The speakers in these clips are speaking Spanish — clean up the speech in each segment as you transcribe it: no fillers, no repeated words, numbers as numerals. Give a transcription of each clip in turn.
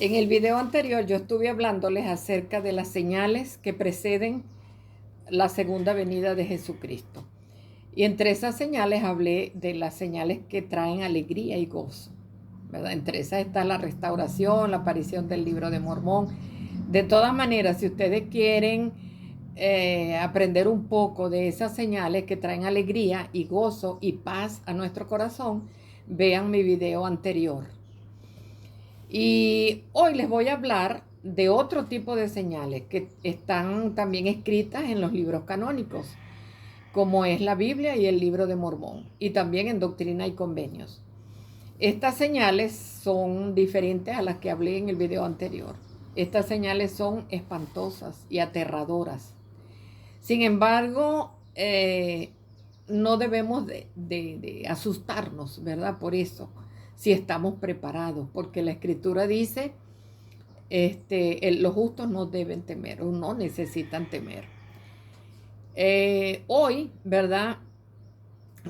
En el video anterior yo estuve hablándoles acerca de las señales que preceden la segunda venida de Jesucristo. Y entre esas señales hablé de las señales que traen alegría y gozo, ¿verdad? Entre esas está la restauración, la aparición del libro de Mormón. De todas maneras, si ustedes quieren aprender un poco de esas señales que traen alegría y gozo y paz a nuestro corazón, vean mi video anterior. Y hoy les voy a hablar de otro tipo de señales que están también escritas en los libros canónicos, como es la Biblia y el libro de Mormón, y también en Doctrina y Convenios. Estas señales son diferentes a las que hablé en el video anterior. Estas señales son espantosas y aterradoras. Sin embargo, no debemos de asustarnos, ¿verdad? Por eso, si estamos preparados, porque la Escritura dice, los justos no deben temer o no necesitan temer. Hoy, ¿verdad?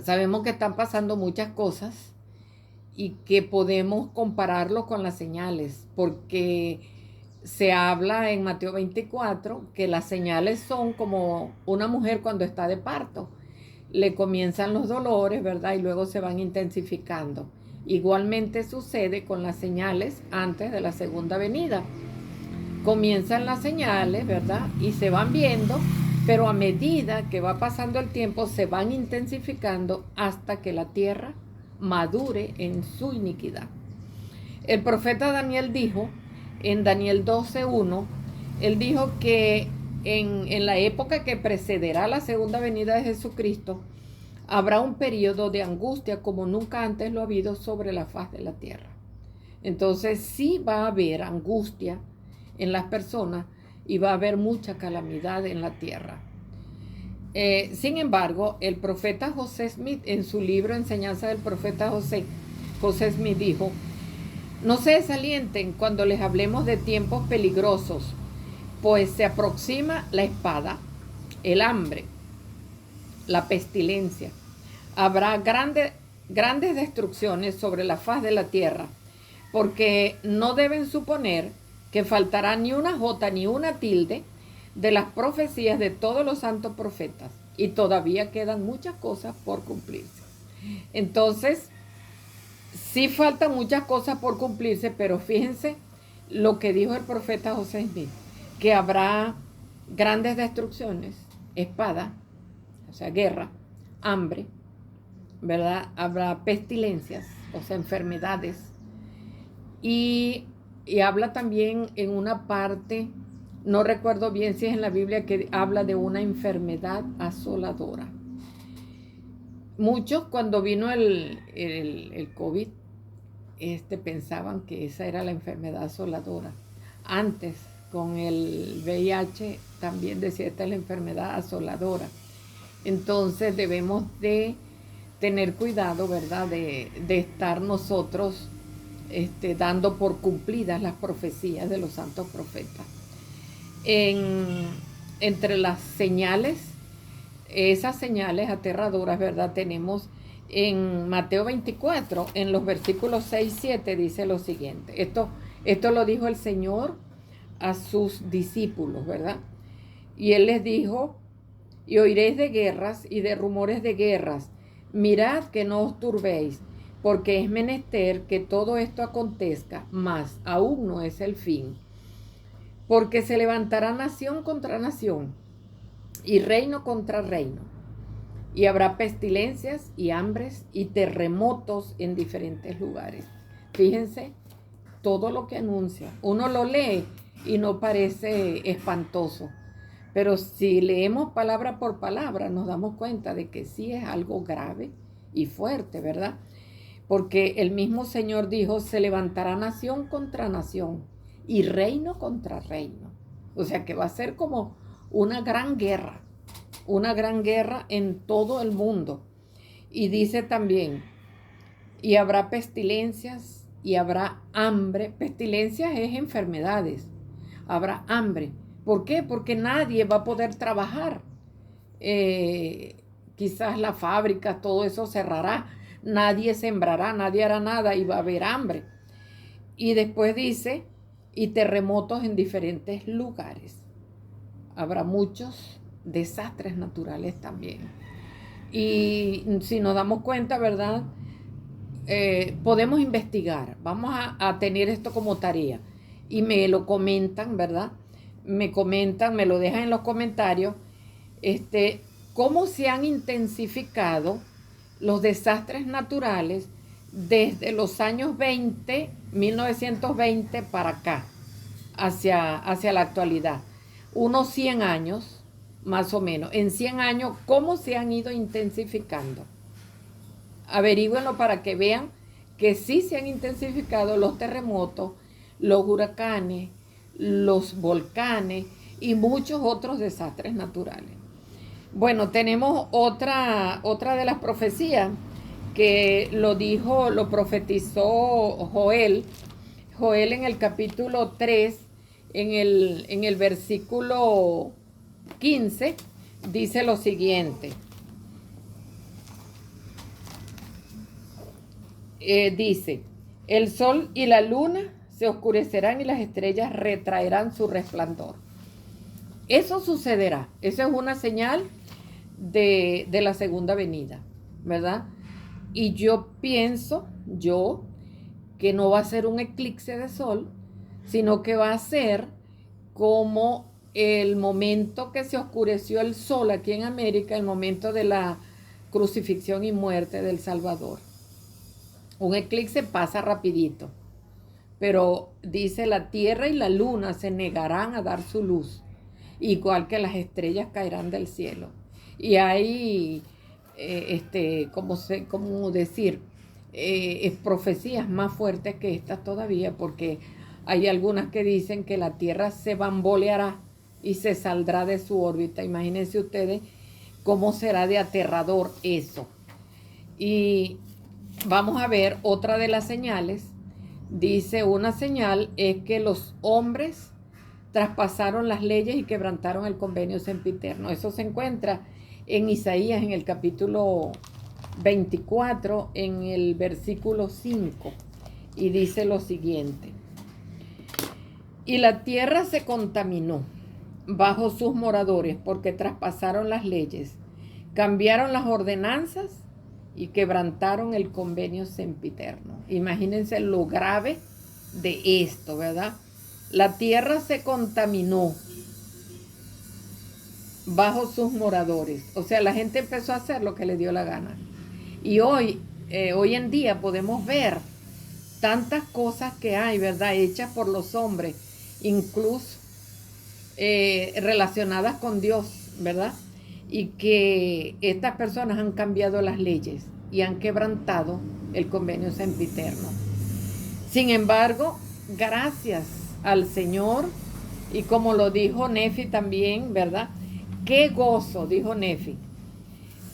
Sabemos que están pasando muchas cosas y que podemos compararlo con las señales, porque se habla en Mateo 24 que las señales son como una mujer cuando está de parto. Le comienzan los dolores, ¿verdad? Y luego se van intensificando. Igualmente sucede con las señales antes de la segunda venida. Comienzan las señales, ¿verdad? Y se van viendo, pero a medida que va pasando el tiempo se van intensificando hasta que la tierra madure en su iniquidad. El profeta Daniel dijo, en Daniel 12:1, él dijo que en la época que precederá la segunda venida de Jesucristo, habrá un periodo de angustia como nunca antes lo ha habido sobre la faz de la tierra. Entonces sí va a haber angustia en las personas y va a haber mucha calamidad en la tierra. Sin embargo, el profeta José Smith, en su libro Enseñanza del profeta José Smith dijo, no se desalienten cuando les hablemos de tiempos peligrosos, pues se aproxima la espada, el hambre, la pestilencia. Habrá grandes destrucciones sobre la faz de la tierra, porque no deben suponer que faltará ni una jota ni una tilde de las profecías de todos los santos profetas, y todavía quedan muchas cosas por cumplirse. Entonces, sí faltan muchas cosas por cumplirse, pero fíjense lo que dijo el profeta José Smith, que habrá grandes destrucciones, espada, o sea, guerra, hambre, ¿verdad? Habrá pestilencias, o sea, enfermedades. Y habla también en una parte, no recuerdo bien si es en la Biblia, que habla de una enfermedad asoladora. Muchos cuando vino el COVID, pensaban que esa era la enfermedad asoladora. Antes, con el VIH, también decía esta es la enfermedad asoladora. Entonces debemos de tener cuidado, ¿verdad? De estar nosotros dando por cumplidas las profecías de los santos profetas. Entre las señales, esas señales aterradoras, ¿verdad? Tenemos en Mateo 24, en los versículos 6 y 7, dice lo siguiente. Esto lo dijo el Señor a sus discípulos, ¿verdad? Y Él les dijo, y oiréis de guerras y de rumores de guerras. Mirad que no os turbéis, porque es menester que todo esto acontezca, mas aún no es el fin. Porque se levantará nación contra nación, y reino contra reino, y habrá pestilencias y hambres y terremotos en diferentes lugares. Fíjense todo lo que anuncia. Uno lo lee y no parece espantoso, pero si leemos palabra por palabra nos damos cuenta de que sí es algo grave y fuerte, ¿verdad? Porque el mismo Señor dijo, se levantará nación contra nación y reino contra reino. O sea que va a ser como una gran guerra en todo el mundo. Y dice también, y habrá pestilencias y habrá hambre. Pestilencias es enfermedades. Habrá hambre. ¿Por qué? Porque nadie va a poder trabajar. Quizás la fábrica, todo eso cerrará. Nadie sembrará, nadie hará nada y va a haber hambre. Y después dice, y terremotos en diferentes lugares. Habrá muchos desastres naturales también. Y si nos damos cuenta, ¿verdad? Podemos investigar, vamos a tener esto como tarea. Y me lo comentan, ¿verdad? Me comentan, me lo dejan en los comentarios, cómo se han intensificado los desastres naturales desde los años 1920 para acá, hacia la actualidad. Unos 100 años, más o menos. En 100 años, ¿cómo se han ido intensificando? Averígüenlo para que vean que sí se han intensificado los terremotos, los huracanes, los volcanes y muchos otros desastres naturales. Bueno, tenemos otra de las profecías que lo profetizó Joel. Joel en el capítulo 3, en el versículo 15, dice lo siguiente. Dice, el sol y la luna se oscurecerán y las estrellas retraerán su resplandor. Eso sucederá. Eso es una señal de la segunda venida, ¿verdad? Y yo pienso, que no va a ser un eclipse de sol, sino que va a ser como el momento que se oscureció el sol aquí en América, el momento de la crucifixión y muerte del Salvador. Un eclipse pasa rapidito, pero dice la tierra y la luna se negarán a dar su luz, igual que las estrellas caerán del cielo. Y hay, ¿cómo decir? Profecías más fuertes que estas todavía, porque hay algunas que dicen que la tierra se bamboleará y se saldrá de su órbita. Imagínense ustedes cómo será de aterrador eso. Y vamos a ver otra de las señales. Dice, una señal es que los hombres traspasaron las leyes y quebrantaron el convenio sempiterno. Eso se encuentra en Isaías, en el capítulo 24, en el versículo 5. Y dice lo siguiente. Y la tierra se contaminó bajo sus moradores porque traspasaron las leyes, cambiaron las ordenanzas y quebrantaron el convenio sempiterno. Imagínense lo grave de esto, ¿verdad? La tierra se contaminó bajo sus moradores. O sea, la gente empezó a hacer lo que le dio la gana. Y hoy en día podemos ver tantas cosas que hay, ¿verdad? Hechas por los hombres, incluso relacionadas con Dios, ¿verdad? Y que estas personas han cambiado las leyes y han quebrantado el convenio sempiterno. Sin embargo, gracias al Señor, y como lo dijo Nefi también, ¿verdad? Qué gozo, dijo Nefi,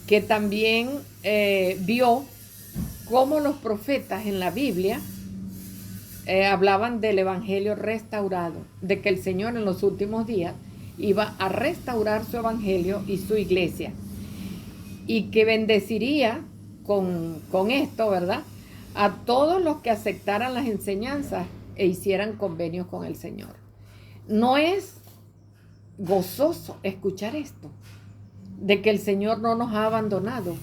que también vio cómo los profetas en la Biblia hablaban del evangelio restaurado, de que el Señor en los últimos días iba a restaurar su evangelio y su iglesia, y que bendeciría con esto, ¿verdad?, a todos los que aceptaran las enseñanzas e hicieran convenios con el Señor. ¿No es gozoso escuchar esto? De que el Señor no nos ha abandonado,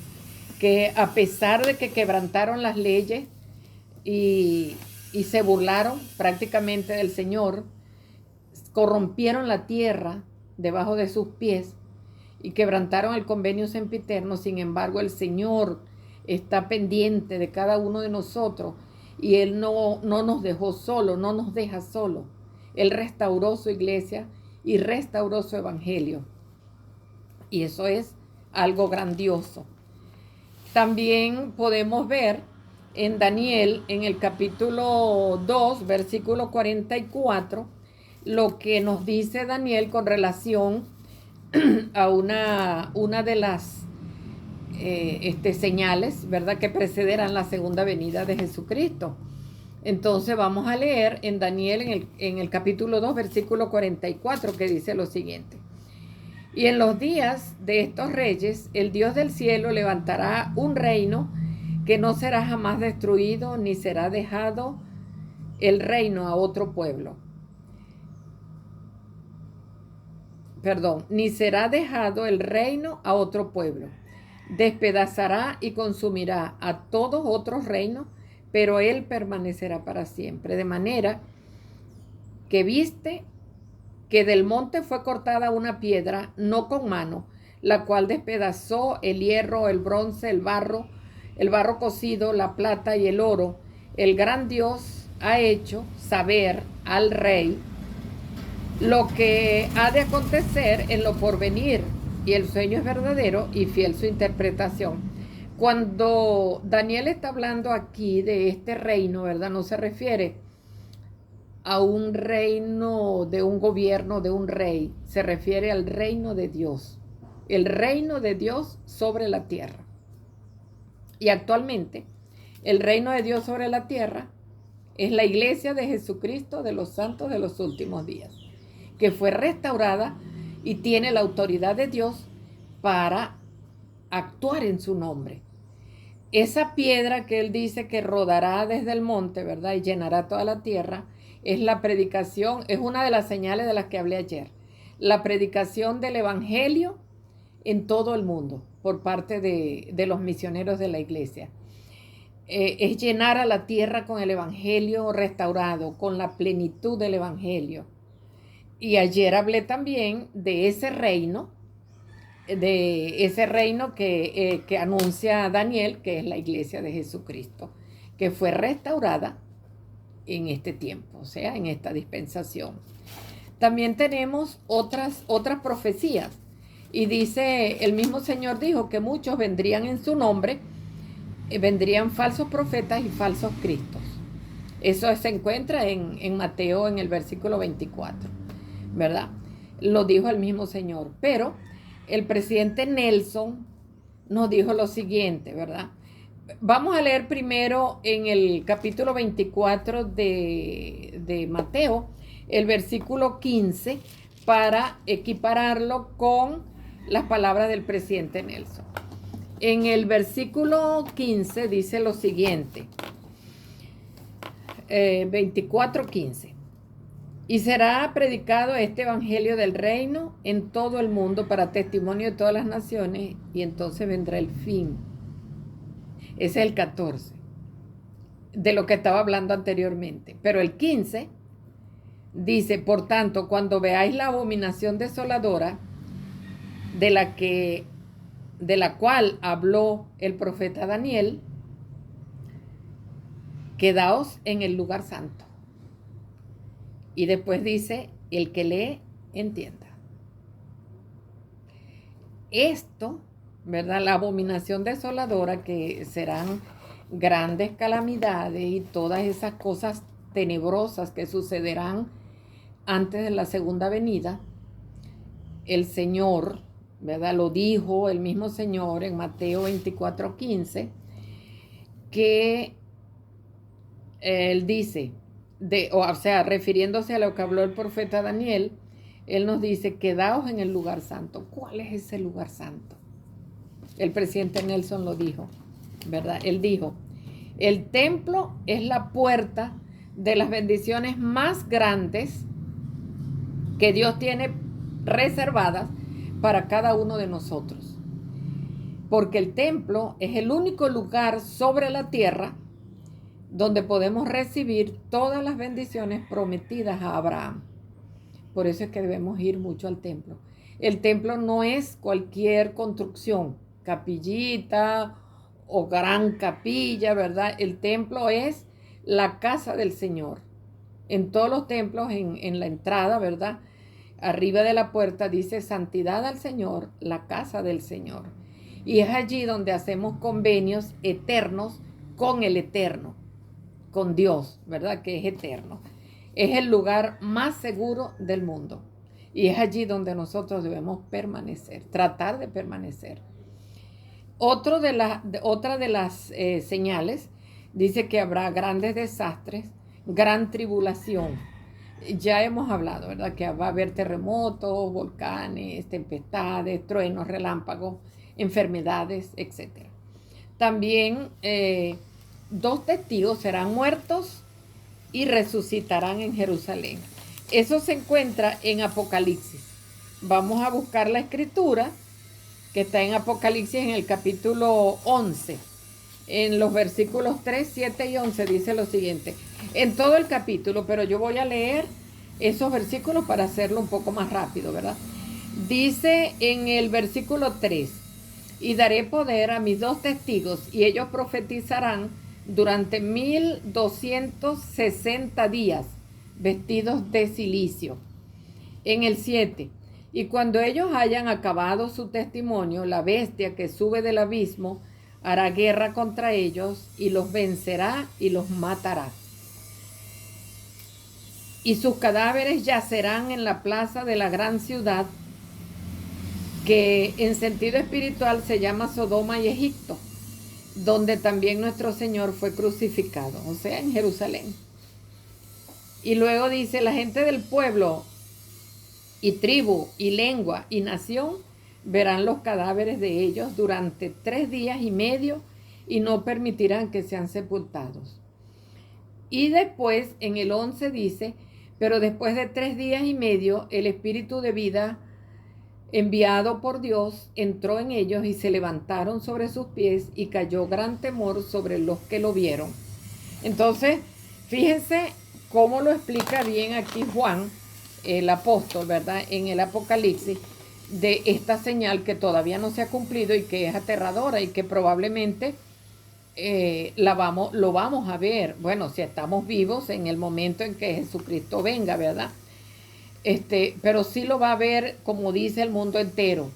que a pesar de que quebrantaron las leyes y se burlaron prácticamente del Señor, corrompieron la tierra debajo de sus pies y quebrantaron el convenio sempiterno. Sin embargo, el Señor está pendiente de cada uno de nosotros y Él no nos dejó solo, no nos deja solo. Él restauró su iglesia y restauró su evangelio. Y eso es algo grandioso. También podemos ver en Daniel, en el capítulo 2, versículo 44, lo que nos dice Daniel con relación a una de las señales, ¿verdad?, que precederán la segunda venida de Jesucristo. Entonces vamos a leer en Daniel, en el capítulo 2, versículo 44, que dice lo siguiente. Y en los días de estos reyes, el Dios del cielo levantará un reino que no será jamás destruido, ni será dejado el reino a otro pueblo. perdón, ni será dejado el reino a otro pueblo. Despedazará y consumirá a todos otros reinos, pero él permanecerá para siempre. De manera que viste que del monte fue cortada una piedra, no con mano, la cual despedazó el hierro, el bronce, el barro cocido, la plata y el oro. El gran Dios ha hecho saber al rey lo que ha de acontecer en lo porvenir, y el sueño es verdadero y fiel su interpretación. Cuando Daniel está hablando aquí de este reino, ¿verdad? No se refiere a un reino de un gobierno de un rey, se refiere al reino de Dios, el reino de Dios sobre la tierra. Y actualmente, el reino de Dios sobre la tierra es la iglesia de Jesucristo de los santos de los últimos días, que fue restaurada y tiene la autoridad de Dios para actuar en su nombre. Esa piedra que él dice que rodará desde el monte, ¿verdad? Y llenará toda la tierra, es la predicación, es una de las señales de las que hablé ayer. La predicación del evangelio en todo el mundo por parte de los misioneros de la iglesia. Es llenar a la tierra con el evangelio restaurado, con la plenitud del evangelio. Y ayer hablé también de ese reino que anuncia Daniel, que es la iglesia de Jesucristo, que fue restaurada en este tiempo, o sea, en esta dispensación. También tenemos otras profecías, y dice, el mismo Señor dijo que muchos vendrían en su nombre, vendrían falsos profetas y falsos cristos. Eso se encuentra en Mateo, en el versículo 24, ¿verdad? Lo dijo el mismo Señor. Pero el presidente Nelson nos dijo lo siguiente, ¿verdad? Vamos a leer primero en el capítulo 24 de Mateo, el versículo 15, para equipararlo con las palabras del presidente Nelson. En el versículo 15 dice lo siguiente, 24:15. Y será predicado este evangelio del reino en todo el mundo para testimonio de todas las naciones, y entonces vendrá el fin. Ese es el 14, de lo que estaba hablando anteriormente. Pero el 15 dice, por tanto, cuando veáis la abominación desoladora de la cual habló el profeta Daniel, quedaos en el lugar santo. Y después dice, el que lee, entienda. Esto, ¿verdad? La abominación desoladora, que serán grandes calamidades y todas esas cosas tenebrosas que sucederán antes de la segunda venida, el Señor, ¿verdad? Lo dijo el mismo Señor en Mateo 24:15, que Él dice, o sea, refiriéndose a lo que habló el profeta Daniel, Él nos dice, quedaos en el lugar santo. ¿Cuál es ese lugar santo? El presidente Nelson lo dijo, ¿verdad? Él dijo, el templo es la puerta de las bendiciones más grandes que Dios tiene reservadas para cada uno de nosotros. Porque el templo es el único lugar sobre la tierra donde podemos recibir todas las bendiciones prometidas a Abraham. Por eso es que debemos ir mucho al templo. El templo no es cualquier construcción, capillita o gran capilla, ¿verdad? El templo es la casa del Señor. En todos los templos, en la entrada, ¿verdad? Arriba de la puerta dice santidad al Señor, la casa del Señor. Y es allí donde hacemos convenios eternos con el Eterno, con Dios, ¿verdad? Que es eterno. Es el lugar más seguro del mundo. Y es allí donde nosotros debemos permanecer, tratar de permanecer. Otra de las señales dice que habrá grandes desastres, gran tribulación. Ya hemos hablado, ¿verdad? Que va a haber terremotos, volcanes, tempestades, truenos, relámpagos, enfermedades, etc. También 2 testigos serán muertos y resucitarán en Jerusalén. Eso se encuentra en Apocalipsis. vamos a buscar la escritura que está en Apocalipsis en el capítulo 11. En los versículos 3, 7 y 11 dice lo siguiente. En todo el capítulo, pero yo voy a leer esos versículos para hacerlo un poco más rápido, ¿verdad? Dice en el versículo 3, y daré poder a mis 2 testigos, y ellos profetizarán durante 1260 días, vestidos de cilicio. En el 7, y cuando ellos hayan acabado su testimonio, la bestia que sube del abismo hará guerra contra ellos y los vencerá y los matará. Y sus cadáveres yacerán en la plaza de la gran ciudad, que en sentido espiritual se llama Sodoma y Egipto, donde también nuestro Señor fue crucificado, o sea, en Jerusalén. Y luego dice, la gente del pueblo y tribu y lengua y nación verán los cadáveres de ellos durante 3 días y medio y no permitirán que sean sepultados. Y después en el 11 dice, pero después de 3 días y medio el espíritu de vida enviado por Dios entró en ellos y se levantaron sobre sus pies y cayó gran temor sobre los que lo vieron. Entonces, fíjense cómo lo explica bien aquí Juan, el apóstol, ¿verdad? En el Apocalipsis, de esta señal que todavía no se ha cumplido y que es aterradora y que probablemente lo vamos a ver. Bueno, si estamos vivos en el momento en que Jesucristo venga, ¿verdad? Pero sí lo va a ver, como dice, el mundo entero.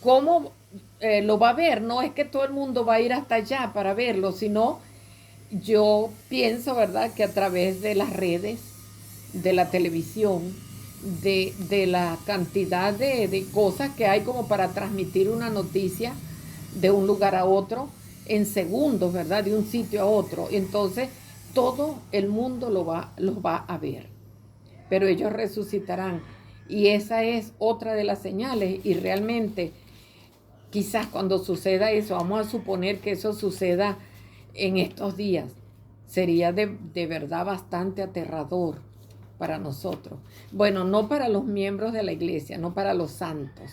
¿Cómo lo va a ver? No es que todo el mundo va a ir hasta allá para verlo, sino yo pienso, ¿verdad?, que a través de las redes, de la televisión, de la cantidad de cosas que hay como para transmitir una noticia de un lugar a otro en segundos, ¿verdad?, de un sitio a otro. Entonces, todo el mundo los va a ver. Pero ellos resucitarán. Y esa es otra de las señales. Y realmente, quizás cuando suceda eso, vamos a suponer que eso suceda en estos días, sería de verdad bastante aterrador para nosotros. Bueno, no para los miembros de la iglesia, no para los santos,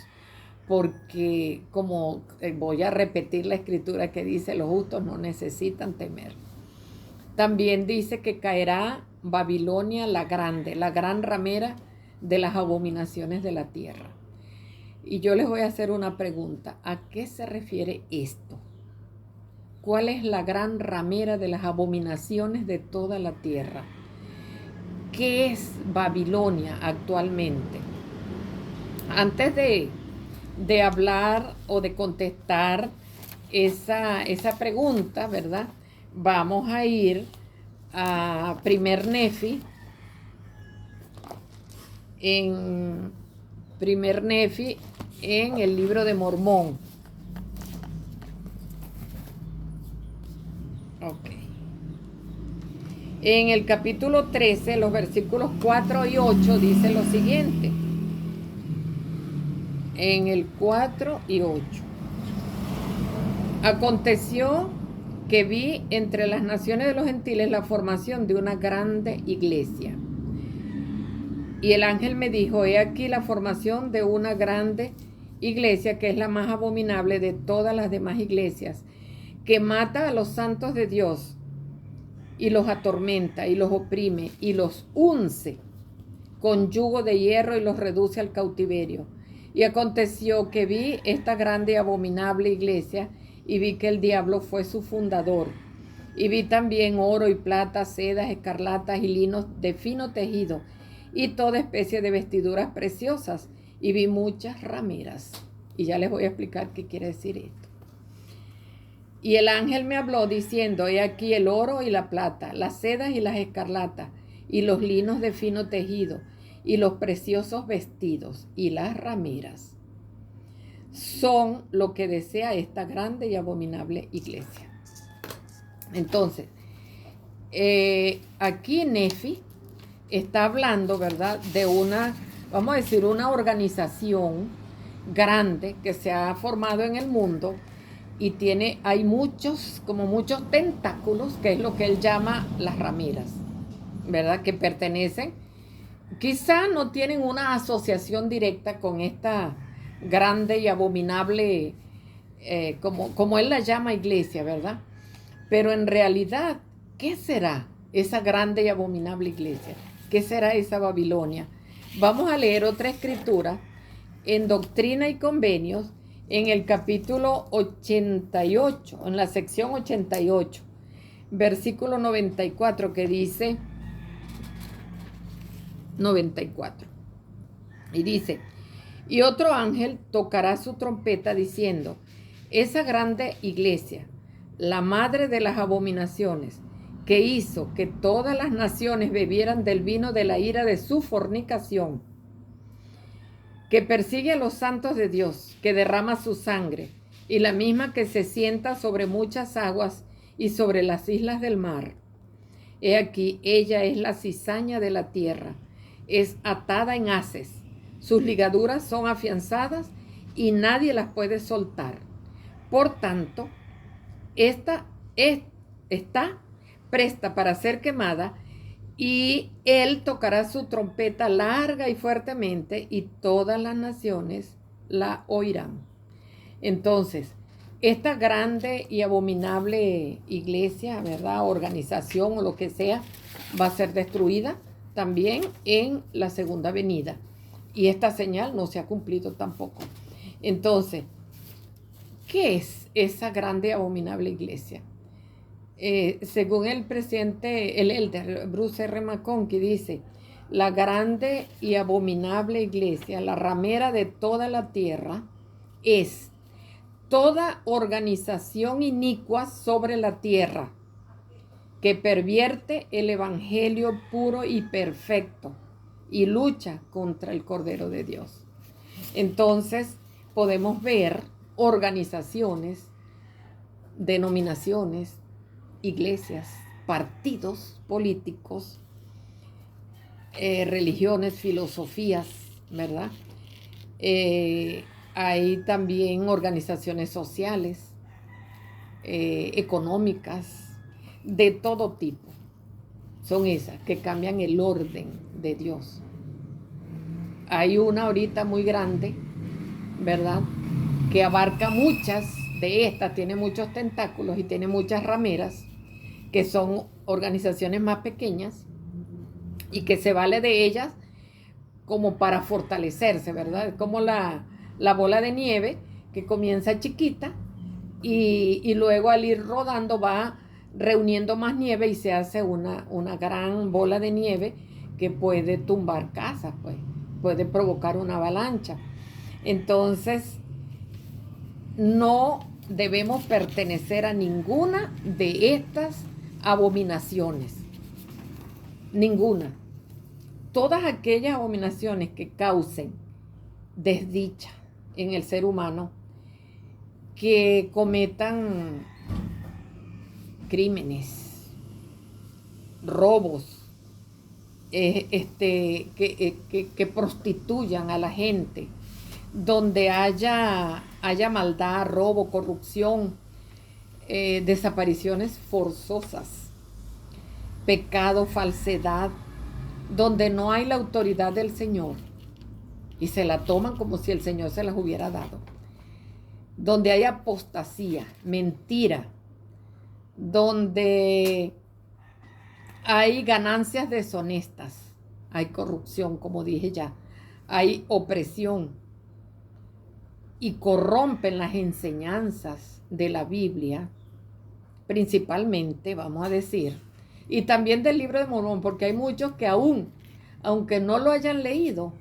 porque como voy a repetir la escritura que dice, los justos no necesitan temer. También dice que caerá Babilonia la grande, la gran ramera de las abominaciones de la tierra. Y yo les voy a hacer una pregunta. ¿A qué se refiere esto? ¿Cuál es la gran ramera de las abominaciones de toda la tierra? ¿Qué es Babilonia actualmente? Antes de hablar o de contestar esa pregunta, ¿verdad? Vamos a ir a Primer Nefi, en el libro de Mormón. Ok. En el capítulo 13, los versículos 4 y 8 dice lo siguiente. En el 4 y 8. Aconteció que vi entre las naciones de los gentiles la formación de una grande iglesia. Y el ángel me dijo, he aquí la formación de una grande iglesia que es la más abominable de todas las demás iglesias, que mata a los santos de Dios y los atormenta y los oprime y los unce con yugo de hierro y los reduce al cautiverio. Y aconteció que vi esta grande y abominable iglesia y vi que el diablo fue su fundador. Y vi también oro y plata, sedas, escarlatas y linos de fino tejido y toda especie de vestiduras preciosas. Y vi muchas rameras. Y ya les voy a explicar qué quiere decir esto. Y el ángel me habló diciendo, he aquí el oro y la plata, las sedas y las escarlatas, y los linos de fino tejido, y los preciosos vestidos, y las rameras, son lo que desea esta grande y abominable iglesia. Entonces, aquí Nefi está hablando, ¿verdad?, de una, vamos a decir, una organización grande que se ha formado en el mundo y hay muchos tentáculos, que es lo que él llama las rameras, ¿verdad?, que pertenecen, quizá no tienen una asociación directa con esta grande y abominable, como él la llama iglesia, ¿verdad? Pero en realidad, ¿qué será esa grande y abominable iglesia? ¿Qué será esa Babilonia? Vamos a leer otra escritura en Doctrina y Convenios, en el capítulo 88, en la sección 88, versículo 94, que dice 94. Y dice, y otro ángel tocará su trompeta diciendo, esa grande iglesia, la madre de las abominaciones, que hizo que todas las naciones bebieran del vino de la ira de su fornicación, que persigue a los santos de Dios, que derrama su sangre, y la misma que se sienta sobre muchas aguas y sobre las islas del mar. He aquí, ella es la cizaña de la tierra, es atada en haces, sus ligaduras son afianzadas y nadie las puede soltar. Por tanto, esta está presta para ser quemada, y él tocará su trompeta larga y fuertemente, y todas las naciones la oirán. Entonces, esta grande y abominable iglesia, ¿verdad? Organización o lo que sea, va a ser destruida también en la segunda venida. Y esta señal no se ha cumplido tampoco. Entonces, ¿qué es esa grande y abominable iglesia? Según el presidente, el elder Bruce R. McConkie dice, la grande y abominable iglesia, la ramera de toda la tierra, es toda organización inicua sobre la tierra que pervierte el evangelio puro y perfecto y lucha contra el Cordero de Dios. Entonces podemos ver organizaciones, denominaciones, iglesias, partidos políticos, religiones, filosofías, ¿verdad? Hay también organizaciones sociales, económicas, de todo tipo. Son esas que cambian el orden de Dios. Hay una ahorita muy grande, ¿verdad? Que abarca muchas de estas, tiene muchos tentáculos y tiene muchas rameras, que son organizaciones más pequeñas y que se vale de ellas como para fortalecerse, ¿verdad? Es como la bola de nieve que comienza chiquita y luego al ir rodando va reuniendo más nieve y se hace una gran bola de nieve que puede tumbar casas, pues, puede provocar una avalancha. Entonces, no debemos pertenecer a ninguna de estas abominaciones. Ninguna. Todas aquellas abominaciones que causen desdicha en el ser humano, que cometan crímenes, robos, que prostituyan a la gente, donde haya maldad, robo, corrupción, desapariciones forzosas, pecado, falsedad, donde no hay la autoridad del Señor y se la toman como si el Señor se las hubiera dado, donde hay apostasía, mentira, donde hay ganancias deshonestas, hay corrupción, como dije ya, hay opresión y corrompen las enseñanzas de la Biblia, principalmente, vamos a decir, y también del libro de Mormón, porque hay muchos que aunque no lo hayan leído,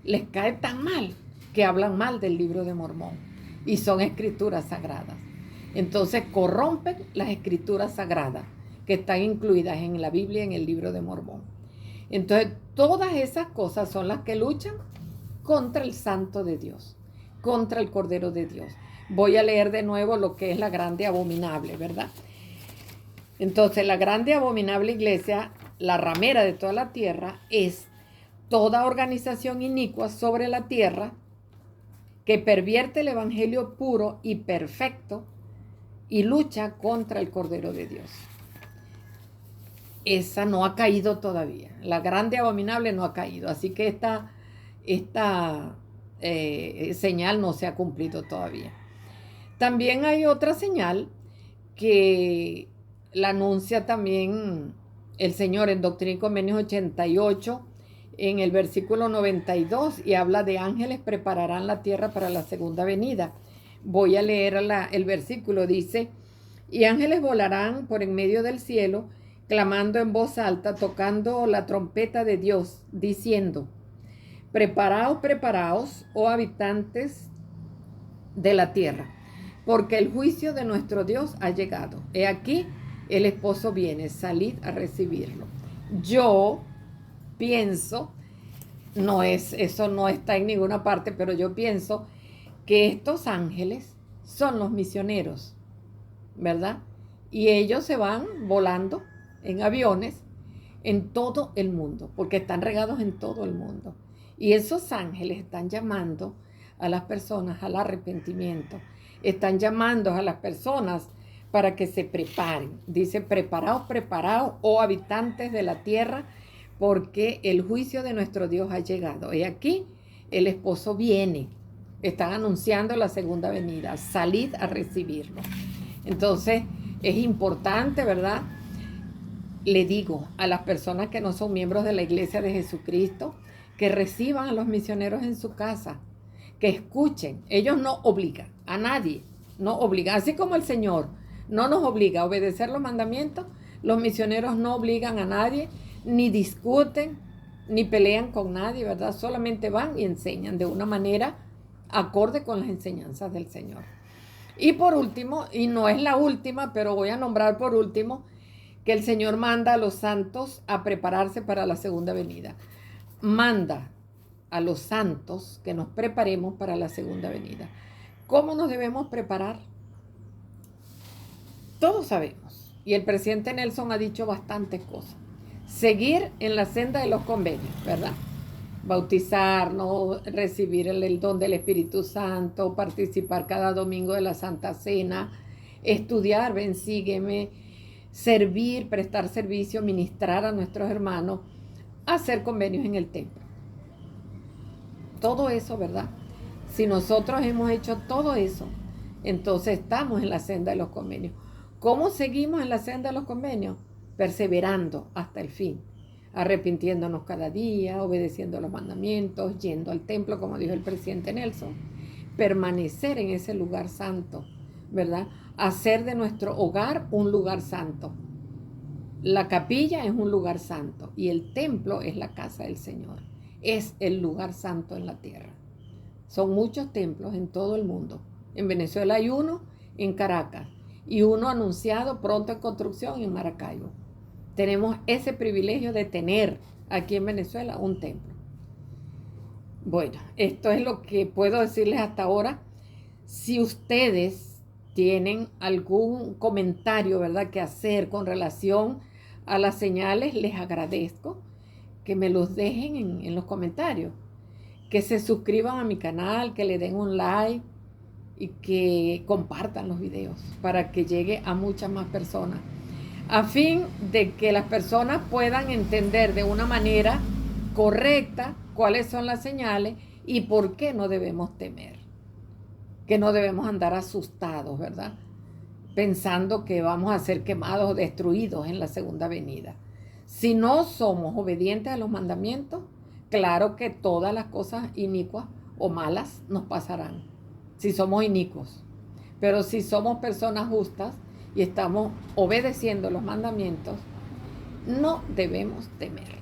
les cae tan mal que hablan mal del libro de Mormón y son escrituras sagradas. Entonces corrompen las escrituras sagradas que están incluidas en la Biblia y en el libro de Mormón. Entonces todas esas cosas son las que luchan contra el Santo de Dios, contra el Cordero de Dios. Voy a leer de nuevo lo que es la grande abominable, ¿verdad? Entonces, la grande abominable iglesia, la ramera de toda la tierra, es toda organización inicua sobre la tierra que pervierte el evangelio puro y perfecto y lucha contra el Cordero de Dios. esa no ha caído todavía. La grande abominable no ha caído. Así que esta señal no se ha cumplido todavía. También hay otra señal que la anuncia también el Señor en Doctrina y Convenios 88, en el versículo 92, y habla de ángeles prepararán la tierra para la segunda venida. Voy a leer el versículo, dice, y ángeles volarán por en medio del cielo, clamando en voz alta, tocando la trompeta de Dios, diciendo, preparaos, preparaos, oh habitantes de la tierra, porque el juicio de nuestro Dios ha llegado. He aquí, el esposo viene, salid a recibirlo. Yo pienso, eso no está en ninguna parte, pero yo pienso que estos ángeles son los misioneros, ¿verdad? Y ellos se van volando en aviones en todo el mundo, porque están regados en todo el mundo. Y esos ángeles están llamando a las personas al arrepentimiento, están llamando a las personas para que se preparen. Dice, preparaos, preparaos, oh habitantes de la tierra, porque el juicio de nuestro Dios ha llegado. Y aquí el esposo viene. Están anunciando la segunda venida. Salid a recibirlo. Entonces, es importante, ¿verdad? Le digo a las personas que no son miembros de la Iglesia de Jesucristo, que reciban a los misioneros en su casa, que escuchen. Ellos no obligan a nadie, no obligan. Así como el Señor no nos obliga a obedecer los mandamientos, los misioneros no obligan a nadie, ni discuten, ni pelean con nadie, ¿verdad? Solamente van y enseñan de una manera acorde con las enseñanzas del Señor. Y por último, y no es la última, pero voy a nombrar por último, que el Señor manda a los santos a prepararse para la segunda venida. Manda a los santos que nos preparemos para la segunda venida. ¿Cómo nos debemos preparar? Todos sabemos, y el presidente Nelson ha dicho bastantes cosas. Seguir en la senda de los convenios, ¿verdad? Bautizarnos, recibir el don del Espíritu Santo, participar cada domingo de la Santa Cena, estudiar, ven, sígueme, servir, prestar servicio, ministrar a nuestros hermanos, hacer convenios en el templo. Todo eso, ¿verdad? Si nosotros hemos hecho todo eso, entonces estamos en la senda de los convenios. ¿Cómo seguimos en la senda de los convenios? Perseverando hasta el fin, arrepintiéndonos cada día, obedeciendo los mandamientos, yendo al templo, como dijo el presidente Nelson, permanecer en ese lugar santo, ¿verdad? Hacer de nuestro hogar un lugar santo. La capilla es un lugar santo y el templo es la casa del Señor. Es el lugar santo en la tierra. Son muchos templos en todo el mundo. En Venezuela hay uno, en Caracas, y uno anunciado pronto en construcción en Maracaibo. Tenemos ese privilegio de tener aquí en Venezuela un templo. Bueno, esto es lo que puedo decirles hasta ahora. Si ustedes tienen algún comentario, ¿verdad?, que hacer con relación a las señales, les agradezco que me los dejen en los comentarios, que se suscriban a mi canal, que le den un like y que compartan los videos para que llegue a muchas más personas, a fin de que las personas puedan entender de una manera correcta cuáles son las señales y por qué no debemos temer, que no debemos andar asustados, ¿verdad?, pensando que vamos a ser quemados o destruidos en la segunda venida. Si no somos obedientes a los mandamientos, claro que todas las cosas inicuas o malas nos pasarán, si somos inicuos. Pero si somos personas justas y estamos obedeciendo los mandamientos, no debemos temer.